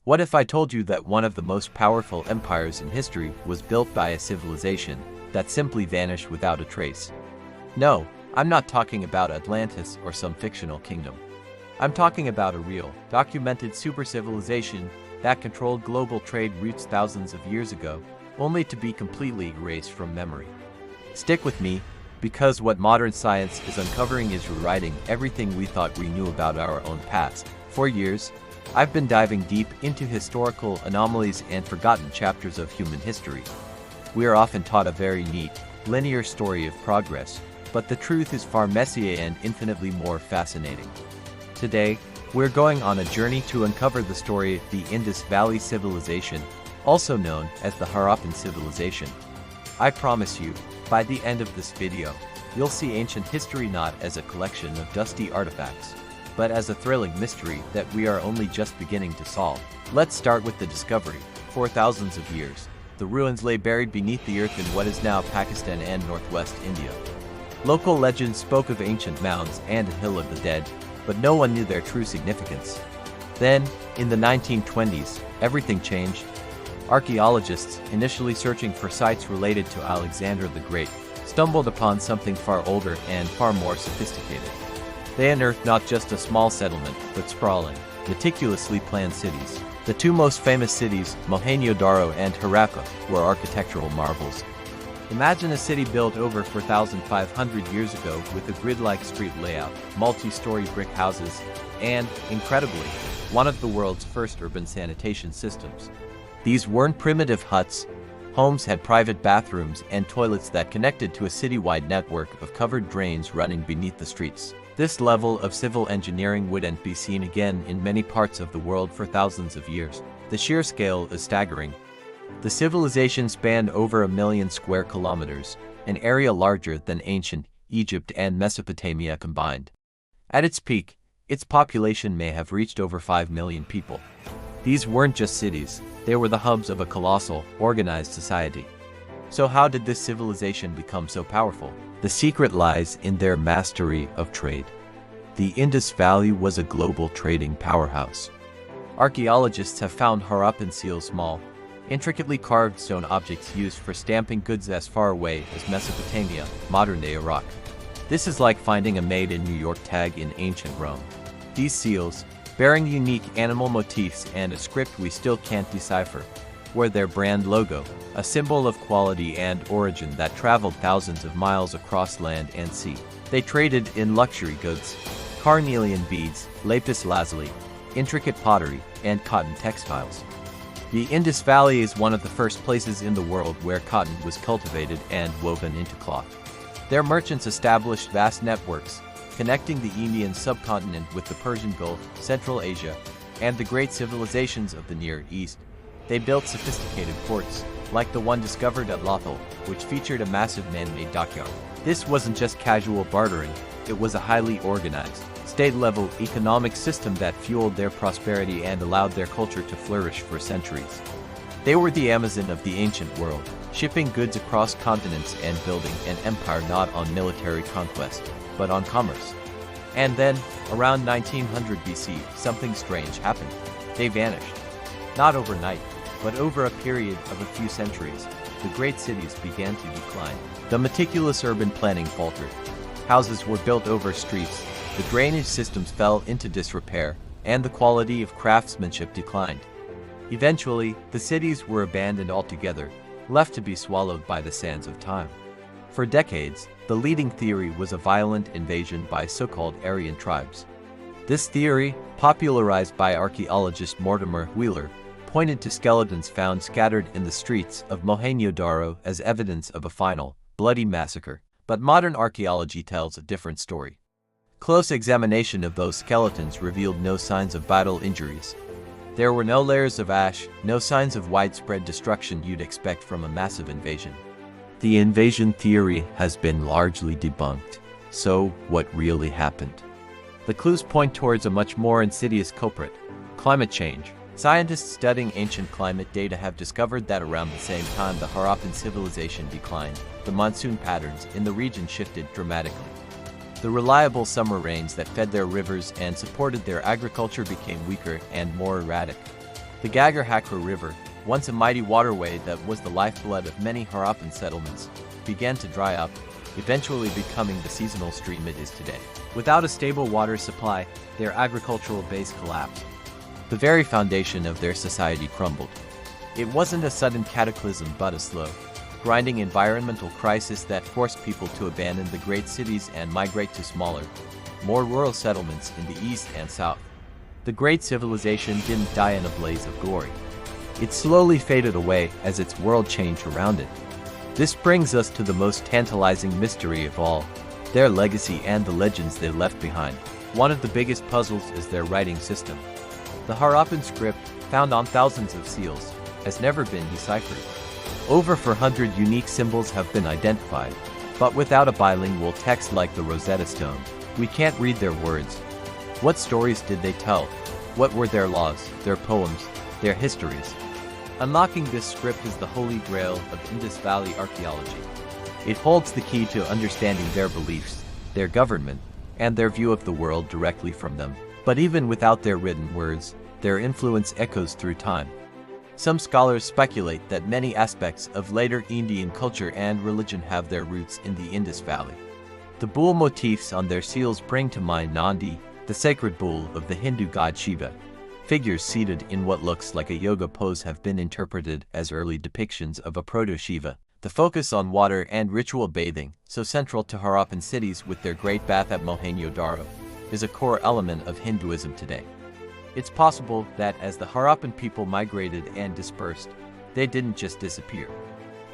What if I told you that one of the most powerful empires in history was built by a civilization that simply vanished without a trace? No, I'm not talking about Atlantis or some fictional kingdom. I'm talking about a real, documented super-civilization that controlled global trade routes thousands of years ago, only to be completely erased from memory. Stick with me, because what modern science is uncovering is rewriting everything we thought we knew about our own past. For years, I've been diving deep into historical anomalies and forgotten chapters of human history. We are often taught a very neat, linear story of progress, but the truth is far messier and infinitely more fascinating. Today, we're going on a journey to uncover the story of the Indus Valley Civilization, also known as the Harappan Civilization. I promise you, by the end of this video, you'll see ancient history not as a collection of dusty artifacts, but as a thrilling mystery that we are only just beginning to solve. Let's start with the discovery. For thousands of years, the ruins lay buried beneath the earth in what is now Pakistan and northwest India. Local legends spoke of ancient mounds and a hill of the dead, but no one knew their true significance. Then, in the 1920s, everything changed. Archaeologists, initially searching for sites related to Alexander the Great, stumbled upon something far older and far more sophisticated. They unearthed not just a small settlement, but sprawling, meticulously planned cities. The two most famous cities, Mohenjo-daro and Harappa, were architectural marvels. Imagine a city built over 4,500 years ago with a grid-like street layout, multi-story brick houses, and, incredibly, one of the world's first urban sanitation systems. These weren't primitive huts. Homes had private bathrooms and toilets that connected to a citywide network of covered drains running beneath the streets. This level of civil engineering wouldn't be seen again in many parts of the world for thousands of years. The sheer scale is staggering. The civilization spanned over 1 million square kilometers, an area larger than ancient Egypt and Mesopotamia combined. At its peak, its population may have reached over 5 million people. These weren't just cities, they were the hubs of a colossal, organized society. So how did this civilization become so powerful? The secret lies in their mastery of trade. The Indus Valley was a global trading powerhouse. Archaeologists have found Harappan seals, small, intricately carved stone objects used for stamping goods as far away as Mesopotamia, modern-day Iraq. This is like finding a Made in New York tag in ancient Rome. These seals, bearing unique animal motifs and a script we still can't decipher, were their brand logo, a symbol of quality and origin that traveled thousands of miles across land and sea. They traded in luxury goods, carnelian beads, lapis lazuli, intricate pottery, and cotton textiles. The Indus Valley is one of the first places in the world where cotton was cultivated and woven into cloth. Their merchants established vast networks, connecting the Indian subcontinent with the Persian Gulf, Central Asia, and the great civilizations of the Near East. They built sophisticated ports, like the one discovered at Lothal, which featured a massive man-made dockyard. This wasn't just casual bartering, it was a highly organized, state-level economic system that fueled their prosperity and allowed their culture to flourish for centuries. They were the Amazon of the ancient world, shipping goods across continents and building an empire not on military conquest, but on commerce. And then, around 1900 BC, something strange happened. They vanished. Not overnight, but over a period of a few centuries, the great cities began to decline. The meticulous urban planning faltered. Houses were built over streets, the drainage systems fell into disrepair, and the quality of craftsmanship declined. Eventually, the cities were abandoned altogether, left to be swallowed by the sands of time. For decades, the leading theory was a violent invasion by so-called Aryan tribes. This theory, popularized by archaeologist Mortimer Wheeler, pointed to skeletons found scattered in the streets of Mohenjo-daro as evidence of a final, bloody massacre. But modern archaeology tells a different story. Close examination of those skeletons revealed no signs of battle injuries. There were no layers of ash, no signs of widespread destruction you'd expect from a massive invasion. The invasion theory has been largely debunked. So, what really happened? The clues point towards a much more insidious culprit: climate change. Scientists studying ancient climate data have discovered that around the same time the Harappan civilization declined, the monsoon patterns in the region shifted dramatically. The reliable summer rains that fed their rivers and supported their agriculture became weaker and more erratic. The Gagarhakra River, once a mighty waterway that was the lifeblood of many Harappan settlements, began to dry up, eventually becoming the seasonal stream it is today. Without a stable water supply, their agricultural base collapsed. The very foundation of their society crumbled. It wasn't a sudden cataclysm but a slow, grinding environmental crisis that forced people to abandon the great cities and migrate to smaller, more rural settlements in the east and south. The great civilization didn't die in a blaze of glory. It slowly faded away as its world changed around it. This brings us to the most tantalizing mystery of all, their legacy and the legends they left behind. One of the biggest puzzles is their writing system. The Harappan script, found on thousands of seals, has never been deciphered. Over 400 unique symbols have been identified, but without a bilingual text like the Rosetta Stone, we can't read their words. What stories did they tell? What were their laws, their poems, their histories? Unlocking this script is the holy grail of Indus Valley archaeology. It holds the key to understanding their beliefs, their government, and their view of the world directly from them. But even without their written words, their influence echoes through time. Some scholars speculate that many aspects of later Indian culture and religion have their roots in the Indus Valley. The bull motifs on their seals bring to mind Nandi, the sacred bull of the Hindu god Shiva. Figures seated in what looks like a yoga pose have been interpreted as early depictions of a proto-Shiva. The focus on water and ritual bathing, so central to Harappan cities with their great bath at Mohenjo-daro, is a core element of Hinduism today. It's possible that as the Harappan people migrated and dispersed, they didn't just disappear.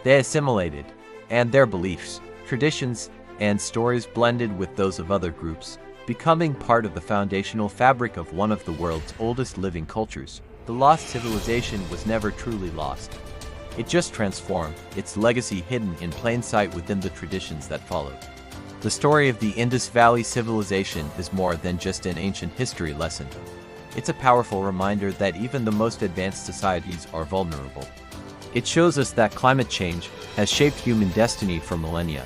They assimilated, and their beliefs, traditions, and stories blended with those of other groups, becoming part of the foundational fabric of one of the world's oldest living cultures. The lost civilization was never truly lost. It just transformed, its legacy hidden in plain sight within the traditions that followed. The story of the Indus Valley civilization is more than just an ancient history lesson. It's a powerful reminder that even the most advanced societies are vulnerable. It shows us that climate change has shaped human destiny for millennia.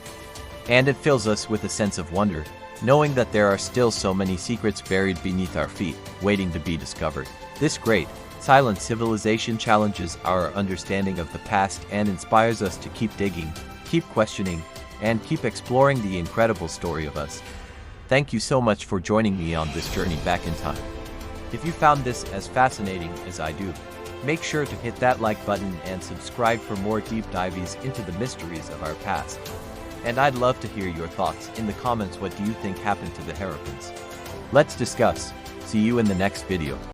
And it fills us with a sense of wonder, knowing that there are still so many secrets buried beneath our feet, waiting to be discovered. This great, silent civilization challenges our understanding of the past and inspires us to keep digging, keep questioning, and keep exploring the incredible story of us. Thank you so much for joining me on this journey back in time. If you found this as fascinating as I do, make sure to hit that like button and subscribe for more deep dives into the mysteries of our past. And I'd love to hear your thoughts in the comments. What do you think happened to the Harappans? Let's discuss. See you in the next video.